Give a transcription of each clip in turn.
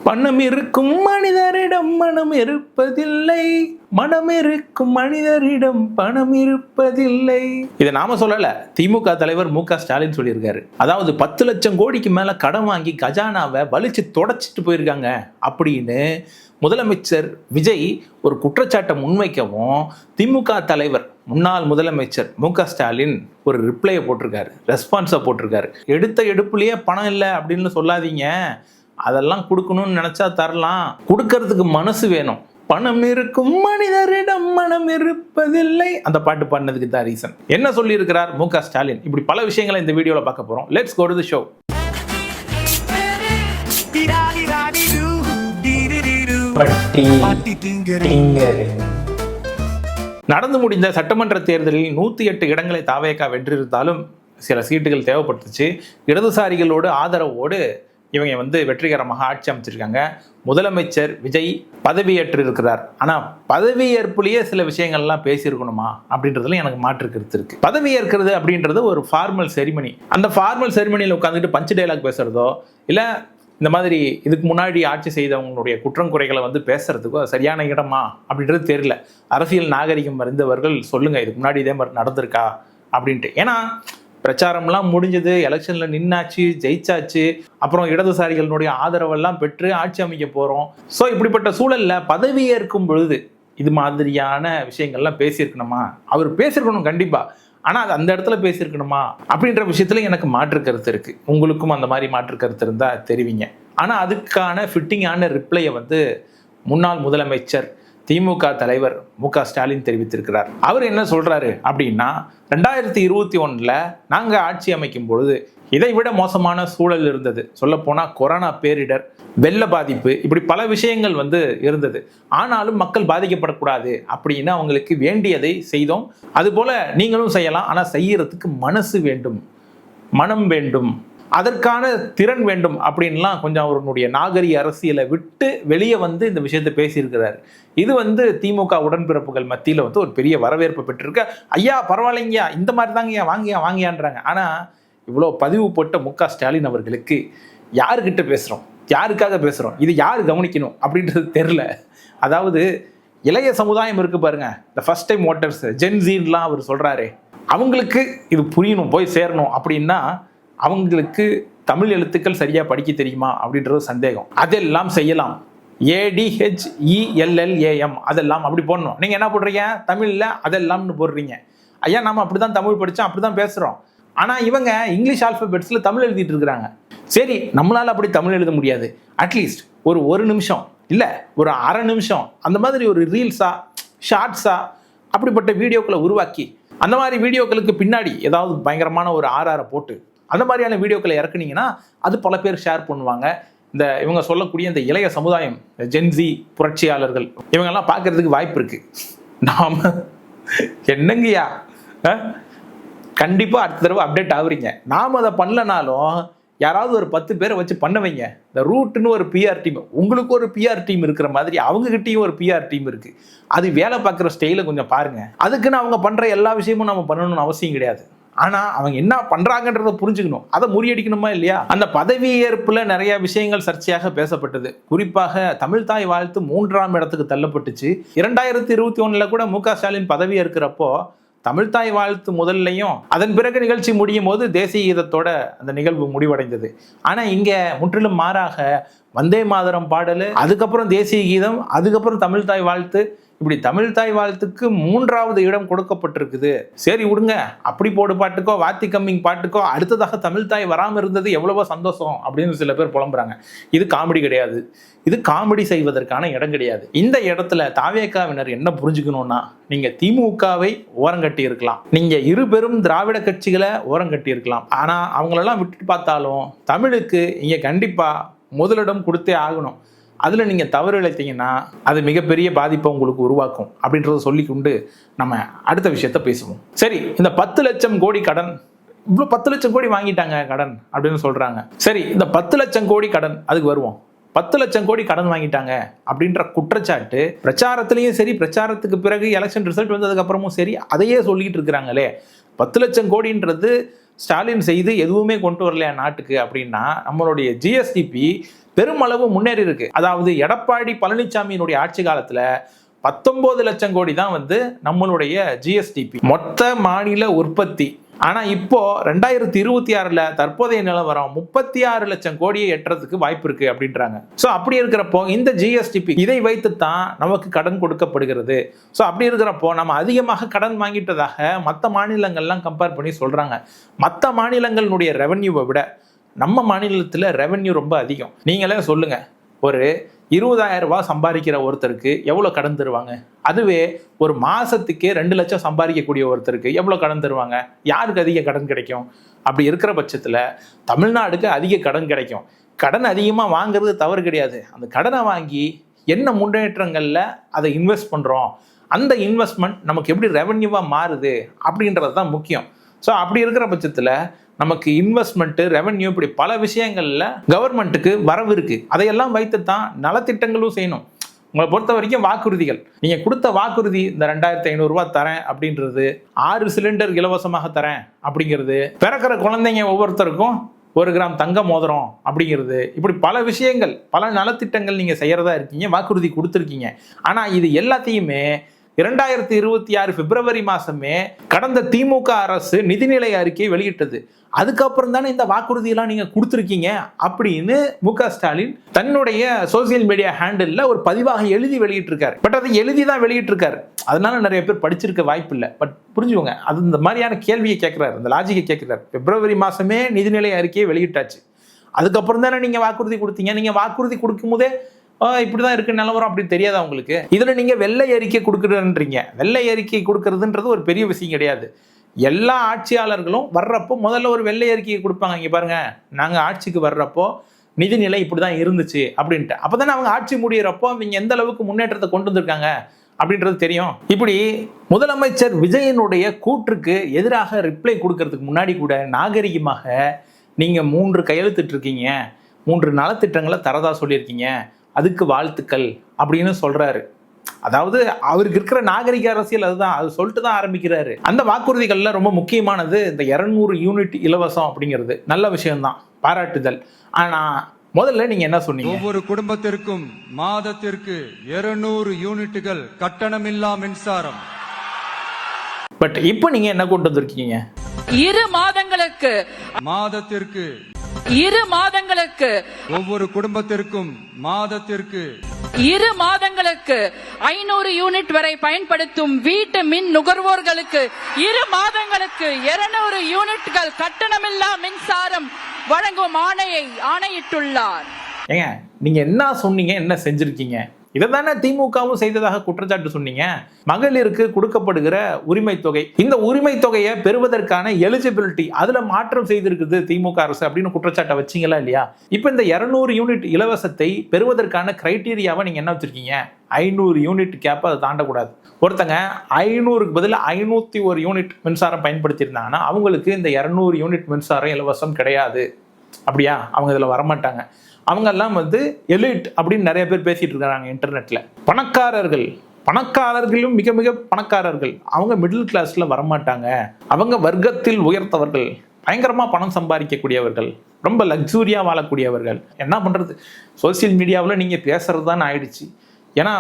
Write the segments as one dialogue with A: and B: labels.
A: பணம் இருக்கும் மனிதரிடம் மனம் இருப்பதில்லை, மனம் இருக்கும் மனிதரிடம் பணம் இருப்பதில்லை. இதை நாம சொல்லல, திமுக தலைவர் மு.க. ஸ்டாலின் சொல்லியிருக்காரு. அதாவது 10 லட்சம் கோடிக்கு மேல கடன் வாங்கி கஜானாவை வலிச்சு தொடச்சிட்டு போயிருக்காங்க அப்படின்னு முதலமைச்சர் விஜய் ஒரு குற்றச்சாட்டை முன்வைக்கவும் திமுக தலைவர் முன்னாள் முதலமைச்சர் மு.க. ஸ்டாலின் ஒரு ரிப்ளையை போட்டிருக்காரு, ரெஸ்பான்ஸை போட்டிருக்காரு. எடுத்த எடுப்புலயே பணம் இல்லை அப்படின்னு சொல்லாதீங்க, அதெல்லாம் கொடுக்கணும்னு நினைச்சா தரலாம், கொடுக்கறதுக்கு மனசு வேணும். பணம் இருக்கும் மனிதரிடம் மனம் இருப்பதில்லை, அந்த பாட்டு பாடினதுக்கு தான் ரீசன். என்ன சொல்லி இருக்கிறார் மு.க. ஸ்டாலின்? இப்படி பல விஷயங்களை இந்த வீடியோல பார்க்க போறோம். Let's go to the show. நடந்து முடிந்த சட்டமன்ற தேர்தலில் 108 இடங்களை தாவேகா வென்றிருந்தாலும் சில சீட்டுகள் தேவைப்பட்டுச்சு. இடதுசாரிகளோடு ஆதரவோடு இவங்க வெற்றிகரமாக ஆட்சி அமைச்சிருக்காங்க. முதலமைச்சர் விஜய் பதவியேற்று இருக்கிறார். ஆனால் பதவியேற்புலேயே சில விஷயங்கள்லாம் பேசியிருக்கணுமா அப்படின்றதுல எனக்கு மாற்று கருத்து இருக்கு. பதவியேற்கிறது அப்படின்றது ஒரு ஃபார்மல் செரிமனி. அந்த ஃபார்மல் செரிமனியில் உட்காந்துட்டு பஞ்ச் டைலாக் பேசுறதோ இல்லை இந்த மாதிரி இதுக்கு முன்னாடி ஆட்சி செய்தவங்களுடைய குற்றம் குறைகளை பேசுறதுக்கோ சரியான இடமா அப்படின்றது தெரியல. அரசியல் நாகரிகம் அறிந்தவர்கள் சொல்லுங்க, இதுக்கு முன்னாடி இதே மாதிரி நடந்திருக்கா அப்படின்ட்டு. ஏன்னா பிரச்சாரம்லாம் முடிஞ்சது, எலெக்ஷன்ல நின்னாச்சு, ஜெயிச்சாச்சு, அப்புறம் இடதுசாரிகளுடைய ஆதரவெல்லாம் பெற்று ஆட்சி அமைக்க போறோம். ஸோ இப்படிப்பட்ட சூழல்ல பதவியேற்கும் பொழுது இது மாதிரியான விஷயங்கள்லாம் பேசியிருக்கணுமா? அவர் பேசியிருக்கணும் கண்டிப்பா, ஆனா அது அந்த இடத்துல பேசியிருக்கணுமா அப்படின்ற விஷயத்துல எனக்கு மாற்று கருத்து இருக்கு. உங்களுக்கும் அந்த மாதிரி மாற்று கருத்து இருந்தா தெரிவிங்க. ஆனா அதுக்கான ஃபிட்டிங்கான ரிப்ளையை முன்னாள் முதலமைச்சர் திமுக தலைவர் மு.க. ஸ்டாலின் தெரிவித்திருக்கிறார். அவர் என்ன சொல்றாரு அப்படின்னா, 2021 நாங்க ஆட்சி அமைக்கும் பொழுது இதை விட மோசமான சூழல் இருந்தது. சொல்ல போனா கொரோனா பேரிடர், வெள்ள பாதிப்பு, இப்படி பல விஷயங்கள் இருந்தது. ஆனாலும் மக்கள் பாதிக்கப்படக்கூடாது அப்படின்னு அவங்களுக்கு வேண்டியதை செய்தோம். அதுபோல நீங்களும் செய்யலாம், ஆனா செய்யறதுக்கு மனசு வேண்டும், மனம் வேண்டும், அதற்கான திறன் வேண்டும் அப்படின்லாம் கொஞ்சம் அவருடைய நாகரிக அரசியலை விட்டு வெளியே இந்த விஷயத்தை பேசியிருக்கிறார். இது திமுக உடன்பிறப்புகள் மத்தியில் ஒரு பெரிய வரவேற்பு பெற்றிருக்க. ஐயா பரவாயில்லைங்கயா, இந்த மாதிரி தாங்கய்யா, வாங்கியான்றாங்க. ஆனால் இவ்வளோ பதிவு போட்ட மு.க. ஸ்டாலின் அவர்களுக்கு யாருக்கிட்ட பேசுகிறோம், யாருக்காக பேசுகிறோம், இது யார் கவனிக்கணும் அப்படின்றது தெரில. அதாவது இளைய சமுதாயம் இருக்கு பாருங்க, இந்த ஃபர்ஸ்ட் டைம் ஓட்டர்ஸ், ஜென்ஸின்லாம் அவர் சொல்கிறாரு, அவங்களுக்கு இது புரியணும், போய் சேரணும் அப்படின்னா அவங்களுக்கு தமிழ் எழுத்துக்கள் சரியா படிக்க தெரியுமா அப்படின்றது சந்தேகம். அதெல்லாம் செய்யலாம். ADHELLAM அதெல்லாம் அப்படி போடணும். நீங்க என்ன போடுறீங்க தமிழ்ல? அதெல்லாம்னு போடுறீங்க. ஐயா நாம அப்படிதான் தமிழ் படிச்சோம், அப்படிதான் பேசுறோம். ஆனா இவங்க இங்கிலீஷ் ஆல்பபெட்ஸ்ல தமிழ் எழுதிட்டு இருக்கிறாங்க. சரி, நம்மளால அப்படி தமிழ் எழுத முடியாது. அட்லீஸ்ட் ஒரு நிமிஷம் இல்ல ஒரு அரை நிமிஷம் அந்த மாதிரி ஒரு ரீல்ஸா ஷார்ட்ஸா அப்படிப்பட்ட வீடியோக்களை உருவாக்கி அந்த மாதிரி வீடியோக்களுக்கு பின்னாடி ஏதாவது பயங்கரமான ஒரு RR போட்டு அந்த மாதிரியான வீடியோக்களை இறக்குனீங்கன்னா அது பல பேர் ஷேர் பண்ணுவாங்க. இவங்க சொல்லக்கூடிய இந்த இளைய சமுதாயம், ஜென்ஸி புரட்சியாளர்கள், இவங்கெல்லாம் பார்க்கறதுக்கு வாய்ப்பு இருக்கு. நாம என்னங்கய்யா கண்டிப்பா அடுத்த தடவை அப்டேட் ஆகுறீங்க. நாம அதை பண்ணலனாலும் யாராவது ஒரு 10 பேரை வச்சு பண்ண வைங்க. இந்த ரூட்னு ஒரு PR டீம், உங்களுக்கு ஒரு PR டீம் இருக்கிற மாதிரி அவங்க கிட்டயும் ஒரு PR டீம் இருக்கு. அது வேலை பார்க்குற ஸ்டைல கொஞ்சம் பாருங்க. அதுக்குன்னு அவங்க பண்ற எல்லா விஷயமும் நம்ம பண்ணணும்னு அவசியம் கிடையாது. ஆனா அவங்க என்ன பண்றாங்கன்றத புரிஞ்சுக்கணும், அதை முறியடிக்கணுமா இல்லையா? அந்த பதவியேற்புல நிறைய விஷயங்கள் சர்ச்சையாக பேசப்பட்டது. குறிப்பாக தமிழ் தாய் வாழ்த்து 3ஆம் இடத்துக்கு தள்ளப்பட்டுச்சு. 2021 கூட மு.க. ஸ்டாலின் பதவி ஏற்கிறப்போ தமிழ்தாய் வாழ்த்து முதல்லையும் அதன் பிறகு நிகழ்ச்சி முடியும் போது தேசிய கீதத்தோட அந்த நிகழ்வு முடிவடைந்தது. ஆனா இங்க முற்றிலும் மாறாக வந்தே மாதரம் பாடல், அதுக்கப்புறம் தேசிய கீதம், அதுக்கப்புறம் தமிழ்தாய் வாழ்த்து, இப்படி தமிழ்தாய் வாழ்த்துக்கு 3ஆவது இடம் கொடுக்கப்பட்டிருக்குது. சரி விடுங்க, அப்படி போடு பாட்டுக்கோ வாத்தி கம்மிங் பாட்டுக்கோ அடுத்ததாக தமிழ்தாய் வராமல் இருந்தது எவ்வளவோ சந்தோஷம் அப்படின்னு சில பேர் புலம்புறாங்க. இது காமெடி கிடையாது, இது காமெடி செய்வதற்கான இடம் கிடையாது. இந்த இடத்துல தாவேகாவினர் என்ன புரிஞ்சுக்கணும்னா, நீங்க திமுகவை ஓரங்கட்டி இருக்கலாம், நீங்க இரு பெரும் திராவிட கட்சிகளை ஓரங்கட்டி இருக்கலாம். ஆனா அவங்களெல்லாம் விட்டுட்டு பார்த்தாலும் தமிழுக்கு இங்க கண்டிப்பா முதலிடம் கொடுத்தே ஆகணும். அதுல நீங்க தவறு இழைத்தீங்கன்னா அது மிகப்பெரிய பாதிப்பை உங்களுக்கு உருவாக்கும் அப்படின்றத சொல்லிக்கொண்டு நம்ம அடுத்த விஷயத்த பேசுவோம். சரி, இந்த 10 லட்சம் கோடி கடன், இவ்வளவு 10 லட்சம் கோடி வாங்கிட்டாங்க கடன் அப்படின்னு சொல்றாங்க. சரி, இந்த 10 லட்சம் கோடி கடன், அதுக்கு வருவோம். 10 லட்சம் கோடி கடன் வாங்கிட்டாங்க அப்படின்ற குற்றச்சாட்டு பிரச்சாரத்திலையும் சரி, பிரச்சாரத்துக்கு பிறகு எலெக்ஷன் ரிசல்ட் வந்ததுக்கு அப்புறமும் சரி, அதையே சொல்லிட்டு இருக்கிறாங்களே. 10 லட்சம் கோடின்றது ஸ்டாலின் செய்து எதுவுமே கொண்டு வரலையா நாட்டுக்கு அப்படின்னா நம்மளுடைய ஜிஎஸ்டிபி பெருமளவு முன்னேறி இருக்கு. அதாவது எடப்பாடி பழனிசாமியினுடைய ஆட்சி காலத்துல 19 லட்சம் கோடி தான் வந்து நம்மளுடைய ஜிஎஸ்டிபி மொத்த மாநில உற்பத்தி. ஆனா இப்போ 2026ல தற்போதைய நிலவரம் 36 லட்சம் கோடியை எட்டுறதுக்கு வாய்ப்பு இருக்கு அப்படின்றாங்க. ஸோ அப்படி இருக்கிறப்போ இந்த ஜிஎஸ்டிபி இதை வைத்து தான் நமக்கு கடன் கொடுக்கப்படுகிறது. ஸோ அப்படி இருக்கிறப்போ நம்ம அதிகமாக கடன் வாங்கிட்டதாக மற்ற மாநிலங்கள்லாம் கம்பேர் பண்ணி சொல்றாங்க. மற்ற மாநிலங்களுடைய ரெவன்யூவை விட நம்ம மாநிலத்தில் ரெவன்யூ ரொம்ப அதிகம். நீங்களே சொல்லுங்க, ஒரு 20,000 ரூபாய் சம்பாதிக்கிற ஒருத்தருக்கு எவ்வளோ கடன் தருவாங்க? அதுவே ஒரு மாசத்துக்கே 2 லட்சம் சம்பாதிக்கக்கூடிய ஒருத்தருக்கு எவ்வளோ கடன் தருவாங்க? யாருக்கு அதிக கடன் கிடைக்கும்? அப்படி இருக்கிற பட்சத்தில் தமிழ்நாடுக்கு அதிக கடன் கிடைக்கும். கடன் அதிகமாக வாங்குறது தவறு கிடையாது. அந்த கடனை வாங்கி என்ன முன்னேற்றங்களில் அதை இன்வெஸ்ட் பண்ணுறோம், அந்த இன்வெஸ்ட்மெண்ட் நமக்கு எப்படி ரெவன்யூவாக மாறுது அப்படின்றது தான் முக்கியம். ஸோ அப்படி இருக்கிற பட்சத்தில் நமக்கு இன்வெஸ்ட்மெண்ட், ரெவன்யூ, இப்படி பல விஷயங்கள்ல கவர்மெண்ட்டுக்கு வரவு இருக்கு. அதையெல்லாம் வைத்து தான் நலத்திட்டங்களும் செய்யணும். உங்களை பொறுத்த வரைக்கும் வாக்குறுதிகள், நீங்க கொடுத்த வாக்குறுதி இந்த 2,500 ரூபாய் தரேன் அப்படின்றது, 6 சிலிண்டர் இலவசமாக தரேன் அப்படிங்கிறது, பிறக்கிற குழந்தைங்க ஒவ்வொருத்தருக்கும் 1 கிராம் தங்க மோதிரம் அப்படிங்கிறது, இப்படி பல விஷயங்கள், பல நலத்திட்டங்கள் நீங்க செய்யறதா இருக்கீங்க, வாக்குறுதி கொடுத்துருக்கீங்க. ஆனா இது எல்லாத்தையுமே 2026 பிப்ரவரி மாசமே கடந்த திமுக அரசு நிதிநிலை அறிக்கையை வெளியிட்டது. அதுக்கப்புறம் தானே இந்த வாக்குறுதியெல்லாம் நீங்க கொடுத்துருக்கீங்க அப்படின்னு முக ஸ்டாலின் தன்னுடைய சோசியல் மீடியா ஹேண்டில் ஒரு பதிவாக எழுதி வெளியிட்டிருக்காரு. பட் அதை எழுதி தான் வெளியிட்டிருக்காரு. அதனால நிறைய பேர் படிச்சிருக்க வாய்ப்பு இல்லை. பட் புரிஞ்சுக்கோங்க, அது இந்த மாதிரியான கேள்வியை கேட்கிறாரு, இந்த லாஜிக்கை கேட்கிறாரு. பிப்ரவரி மாசமே நிதிநிலை அறிக்கையை வெளியிட்டாச்சு. அதுக்கப்புறம் தானே நீங்க வாக்குறுதி கொடுத்தீங்க. நீங்க வாக்குறுதி கொடுக்கும் போதே இப்படிதான் இருக்கு நிலவரம் அப்படி தெரியாதா உங்களுக்கு? இதுல நீங்க வெள்ளை அறிக்கை கொடுக்குறீங்க. வெள்ளை அறிக்கை கொடுக்கறதுன்றது ஒரு பெரிய விஷயம் கிடையாது. எல்லா ஆட்சியாளர்களும் வர்றப்போ முதல்ல ஒரு வெள்ளை அறிக்கையை கொடுப்பாங்க. இங்க பாருங்க, நாங்க ஆட்சிக்கு வர்றப்போ நிதிநிலை இப்படிதான் இருந்துச்சு அப்படின்ட்டு. அப்பதானே அவங்க ஆட்சி முடியறப்போ அவங்க எந்த அளவுக்கு முன்னேற்றத்தை கொண்டு வந்திருக்காங்க அப்படின்றது தெரியும். இப்படி முதலமைச்சர் விஜயனுடைய கூற்றுக்கு எதிராக ரிப்ளை கொடுக்கறதுக்கு முன்னாடி கூட நாகரிகமாக நீங்க 3 கையெழுத்திட்டு இருக்கீங்க, 3 நலத்திட்டங்களை தரதா சொல்லியிருக்கீங்க, அதுக்கு வாழ்த்துக்கள் அப்படின்னு சொல்றாரு. அதாவது அவருக்கு இருக்கிற நாகரிக அரசியல் அதுதான். அது சொல்லிட்டு தான் ஆரம்பிக்கிறாரு. அந்த வாக்குறுதிகள்ல ரொம்ப முக்கியமானது இந்த 200 யூனிட் இலவசம் அப்படிங்கிறது நல்ல விஷயம்தான், பாராட்டுதல். ஆனா முதல்ல நீங்க என்ன சொன்னீங்க?
B: ஒவ்வொரு குடும்பத்திற்கும் மாதத்திற்கு 200 யூனிட்டுகள் கட்டணமில்லா மின்சாரம்.
A: பட் இப்போ நீங்க என்ன கொண்டு வந்திருக்கீங்க?
C: 2 மாதங்களுக்கு
B: மாதத்திற்கு
C: 2 மாதங்களுக்கு
B: ஒவ்வொரு குடும்பத்திற்கும் மாதத்திற்கு
C: 2 மாதங்களுக்கு 500 யூனிட் வரை பயன்படுத்தும் வீட்டு மின் நுகர்வோர்களுக்கு 2 மாதங்களுக்கு 200 யூனிட்கள் கட்டணமில்லா மின்சாரம் வழங்கும் ஆணையிட்டுள்ளார்.
A: ஏங்க நீங்க என்ன சொன்னீங்க, என்ன செஞ்சிருக்கீங்க? இதை தானே திமுகவும் செய்ததாக குற்றச்சாட்டு சொன்னீங்க. மகளிருக்கு கொடுக்கப்படுகிற உரிமை தொகை, இந்த உரிமை தொகையை பெறுவதற்கான எலிஜிபிலிட்டி அதுல மாற்றம் செய்திருக்குது திமுக அரசு அப்படின்னு குற்றச்சாட்டை வச்சீங்களா இல்லையா? இப்போ இந்த 200 யூனிட் இலவசத்தை பெறுவதற்கான கிரைட்டீரியாவை நீங்க என்ன வச்சிருக்கீங்க? 500 யூனிட் கேப்பை அதை தாண்டக்கூடாது. ஒருத்தங்க 500க்கு பதில் 501 யூனிட் மின்சாரம் பயன்படுத்தியிருந்தாங்கன்னா அவங்களுக்கு இந்த 200 யூனிட் மின்சாரம் இலவசம் கிடையாது. அப்படியா? அவங்க இதில் வரமாட்டாங்க. அவங்கெல்லாம் வந்து எலிட் அப்படின்னு நிறைய பேர் பேசிட்டு இருக்காங்க இன்டர்நெட்ல. பணக்காரர்களும் மிக மிக பணக்காரர்கள், அவங்க மிடில் கிளாஸ்ல வரமாட்டாங்க. அவங்க வர்க்கத்தில் உயர்த்தவர்கள், பயங்கரமா பணம் சம்பாதிக்கக்கூடியவர்கள், ரொம்ப லக்ஸூரியா வாழக்கூடியவர்கள். என்ன பண்றது, சோசியல் மீடியாவில் நீங்க பேசுறது தான் ஆயிடுச்சு. ஏன்னா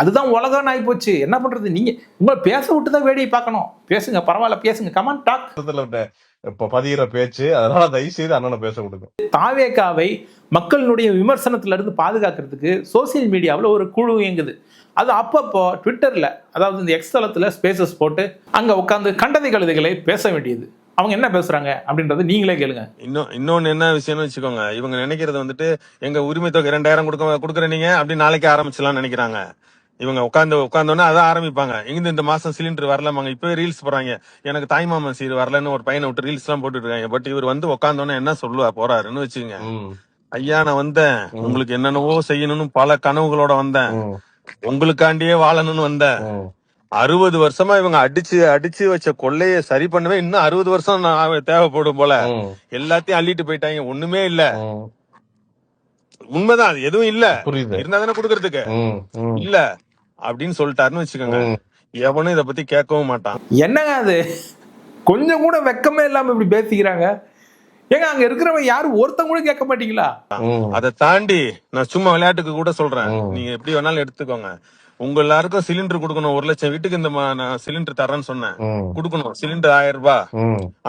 A: அதுதான் உலகம் ஆகி போச்சு. என்ன பண்றது, நீங்க உங்களை பேச விட்டு தான் வேடியை பார்க்கணும். பேசுங்க, பரவாயில்ல பேசுங்க, கமான் டாக்.
D: இப்ப பதிகிற பேச்சு, அதனால தயவு செய்து அண்ணனை பேச விடுங்க.
A: தாவேகாவை மக்களுடைய விமர்சனத்துல இருந்து பாதுகாக்கிறதுக்கு சோசியல் மீடியாவில் ஒரு குழு இயங்குது. அது அப்பப்போ ட்விட்டர்ல, அதாவது இந்த எக்ஸ் தளத்துல ஸ்பேசஸ் போட்டு அங்க உட்காந்து கண்டதை கழுதைகளை பேச வேண்டியது. அவங்க என்ன பேசுறாங்க அப்படின்றது நீங்களே கேளுங்க.
D: இன்னொன்னு என்ன விஷயம்னு வச்சுக்கோங்க, இவங்க நினைக்கிறது வந்துட்டு எங்க உரிமை தொகை 2000 கொடுக்குற நீங்க அப்படி நாளைக்கு ஆரம்பிச்சலாம்னு நினைக்கிறாங்க. இவங்க உட்காந்தோன்னா அதான் ஆரம்பிப்பாங்க. இந்த மாசம் சிலிண்டர் வரலாமாங்க, இப்பவே ரீல்ஸ் போறாங்க, எனக்கு தாய்மாமன் சீர் வரலன்னு ஒரு பையனை விட்டு ரீல்ஸ் எல்லாம் போட்டுட்டு இருக்காங்க. பட் இவர் வந்து உட்காந்தோன்னா என்ன சொல்லுவா போறாருன்னு வச்சுக்கோங்க. ஐயா நான் வந்தேன், உங்களுக்கு என்னென்னவோ செய்யணும்னு பல கனவுகளோட வந்தேன், உங்களுக்காண்டியே வாழணும்னு வந்தேன். 60 வருஷமா இவங்க அடிச்சு வச்ச கொள்ளைய சரி பண்ணவே இன்னும் 60 வருஷம் தேவைப்படும் போல. எல்லாத்தையும் அள்ளிட்டு போயிட்டாங்க, ஒண்ணுமே இல்ல. உண்மைதான், அது எதுவும் இல்ல, இருந்தா தானே குடுக்கறதுக்கு இல்ல அப்படின்னு சொல்லிட்டாருன்னு வச்சுக்கோங்க. எவனும் இத பத்தி கேட்கவும் மாட்டான்.
A: என்னங்க அது, கொஞ்சம் கூட வெக்கமே இல்லாம இப்படி பேசிக்கிறாங்க. ஏங்க அங்க இருக்கிறவங்க யாரும் ஒருத்தங்க கூட கேட்க மாட்டீங்களா?
D: அதை தாண்டி நான் சும்மா விளையாட்டுக்கு கூட சொல்றேன், நீங்க எப்படி வேணாலும் எடுத்துக்கோங்க. உங்க எல்லாருக்கும் சிலிண்டர் கொடுக்கணும், 1 லட்சம் வீட்டுக்கு இந்த நான் சிலிண்டர் தரேன்னு சொன்னேன், கொடுக்கணும் சிலிண்டர் 1000 ரூபாய்.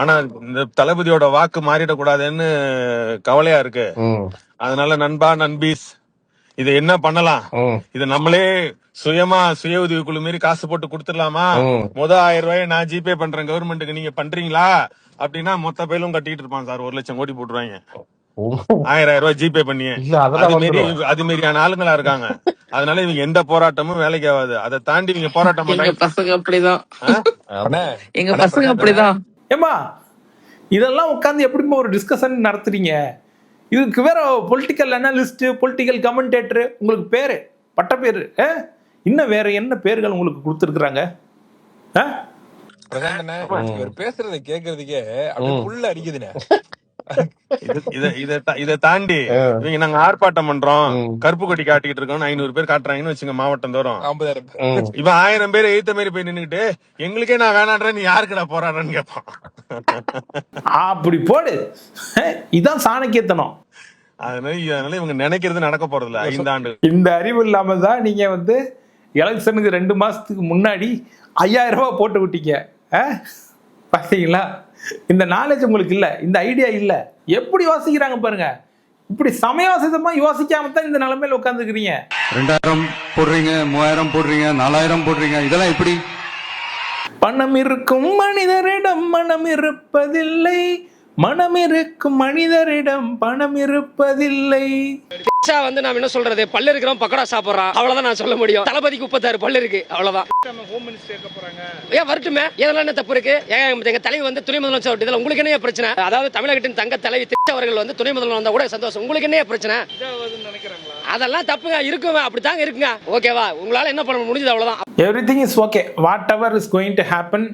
D: ஆனா இந்த தளபதியோட வாக்கு மாறிடக்கூடாதுன்னு கவலையா இருக்கு. அதனால நண்பா நண்பீஸ் இதை என்ன பண்ணலாம், இதை நம்மளே சுயமா சுய உதவி குழு மாரி காசு போட்டு கொடுத்துடலாமா? 1000 ரூபாயை நான் ஜிபே பண்றேன் கவர்மெண்ட்டுக்கு, நீங்க பண்றீங்களா அப்படின்னா மொத்த பேரும் கட்டிட்டு இருப்பான் சார். 1 லட்சம் கோடி போட்டுருவாங்க 1000 ரூபாய் ஜிபே பண்ணி. அது மாரியான ஆளுங்களா இருக்காங்க. அதனால இவங்க எந்த போராட்டமும் வேலைக்கு ஆகாது. அதை தாண்டி இவங்க போராட்டம்
C: எங்க பசங்க அப்படிதான், எங்க பசங்க அப்படிதான்.
A: ஏமா இதெல்லாம் உட்காந்து எப்படிமா ஒரு டிஸ்கஷன் நடத்துறீங்க? இதுக்கு வேற பொலிட்டிக்கல் அனலிஸ்ட், பொலிட்டிக்கல் கமெண்டேட்டர், உங்களுக்கு பேரு பட்ட பேரு இன்னும் வேற என்ன பேர்கள் உங்களுக்கு கொடுத்துருக்குறாங்க?
E: பேசுறத கேக்குறதுக்கே அப்படியே புல்ல அடிக்குதுண்ணே.
D: இதை தாண்டி இவங்க நாங்க ஆர்ப்பாட்டம் பண்றோம், கருப்பு கொடி காட்டிட்டு இருக்கோம், 500 பேர் காட்டுறாங்கன்னு வச்சுங்க மாவட்டம் தோறும்.
E: 50,000
D: இவன் 1000 பேர் எய்த்த மாதிரி போய் நின்னுக்கிட்டு எங்களுக்கே நான் வேணான்றேன், நீ யாருக்கு நான் போராடுறேன்னு கேட்பான்.
A: அப்படி போடு, இதான் சாணக்கியத்தனம்.
D: அதனால இவங்க நினைக்கிறது நடக்க போறது இல்ல 5 ஆண்டு.
A: இந்த அறிவு இல்லாம தான் நீங்க வந்து எலெக்ஷனுக்கு 2 மாசத்துக்கு முன்னாடி 5000 ரூபாய் போட்டு விட்டீங்க. பாத்தீங்களா? இந்த நாலேஜ் உங்களுக்கு இல்ல, இந்த ஐடியா இல்ல. எப்படி யோசிக்கிறாங்க பாருங்க. இப்படி சமயோசிதமா யோசிக்காம தான் இந்த நிலைமையில உட்காந்துக்கிறீங்க.
B: 2000 போடுறீங்க, 3000 போடுறீங்க, 4000 போடுறீங்க, இதெல்லாம் எப்படி?
A: பணம் இருக்கும் மனிதரிடம் மனம் இருப்பதில்லை, மனம் இருக்கும் மனிதரிடம் பணம் இருப்பதில்லை.
F: வந்து நான் என்ன சொல்றது, பல்லு இருக்கிறோம் பக்கடா சாப்பிடுறான், அவ்வளவுதான் நான் சொல்ல முடியும். தளபதிக்கு 36 பல்லு இருக்கு, அவ்வளவுதான். ஏன் வரட்டுமே, இதெல்லாம் என்ன தப்பு இருக்கு? எங்க தலைவி வந்து துணை முதலமைச்சர், இதுல உங்களுக்கு என்ன பிரச்சனை? அதாவது தமிழகத்தின் தங்க தலைவி அவர்கள் வந்து துணை முதல்வர் வந்தா கூட சந்தோஷம், உங்களுக்கு என்ன பிரச்சனை? அதெல்லாம் தப்புங்க, இருக்குங்க, அப்படித்தாங்க இருக்குங்க. ஓகேவா? உங்களால என்ன பண்ண முடிஞ்சது, அவ்வளவுதான்.
A: Everything is okay, what ever is going to happen,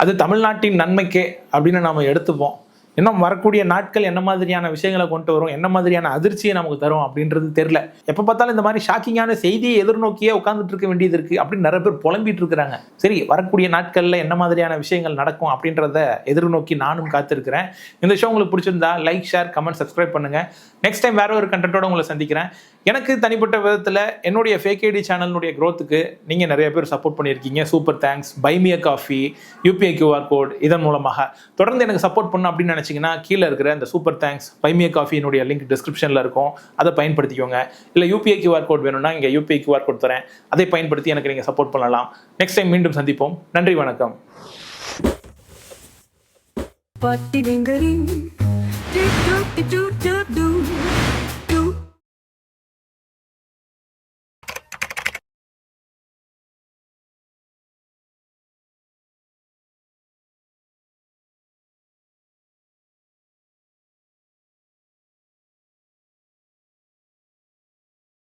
A: அது தமிழ்நாட்டின் நன்மைக்கே அப்படின்னு நாம எடுத்துப்போம். இன்னும் வரக்கூடிய நாட்கள் என்ன மாதிரியான விஷயங்களை கொண்டு வரும், என்ன மாதிரியான அதிர்ச்சியை நமக்கு தரும் அப்படின்றது தெரியல. எப்போ பார்த்தாலும் இந்த மாதிரி ஷாக்கிங்கான செய்தியை எதிர்நோக்கியே உட்காந்துட்டு இருக்க வேண்டியது இருக்கு அப்படின்னு நிறைய பேர் புலம்பிட்டு இருக்கிறாங்க. சரி, வரக்கூடிய நாட்களில் என்ன மாதிரியான விஷயங்கள் நடக்கும் அப்படின்றத எதிர்நோக்கி நானும் காத்திருக்கிறேன். இந்த ஷோ உங்களுக்கு பிடிச்சிருந்தா லைக், ஷேர், கமெண்ட், சப்ஸ்கிரைப் பண்ணுங்க. நெக்ஸ்ட் டைம் வேற ஒரு கண்டென்ட்டோட உங்களை சந்திக்கிறேன். எனக்கு தனிப்பட்ட விதத்தில் என்னுடைய ஃபேக் ஐடி சேனலுடைய க்ரோத்துக்கு நீங்கள் நிறைய பேர் சப்போர்ட் பண்ணியிருக்கீங்க. Super thanks. By me a coffee, UPI QR code, இதன் மூலமாக தொடர்ந்து எனக்கு சப்போர்ட் பண்ணணும் அப்படின்னு நினச்சிங்கன்னா கீழே இருக்கிற இந்த சூப்பர் தேங்க்ஸ் பை மீ அ காஃபியினுடைய லிங்க் டிஸ்கிரிப்ஷனில் இருக்கும், அதை பயன்படுத்திக்கோங்க. இல்லை யூபிஐ QR கோட் வேணும்னா இங்கே யூபிஐ QR கோட் தரேன், அதை பயன்படுத்தி எனக்கு நீங்கள் சப்போர்ட் பண்ணலாம். நெக்ஸ்ட் டைம் மீண்டும் சந்திப்போம். நன்றி, வணக்கம்.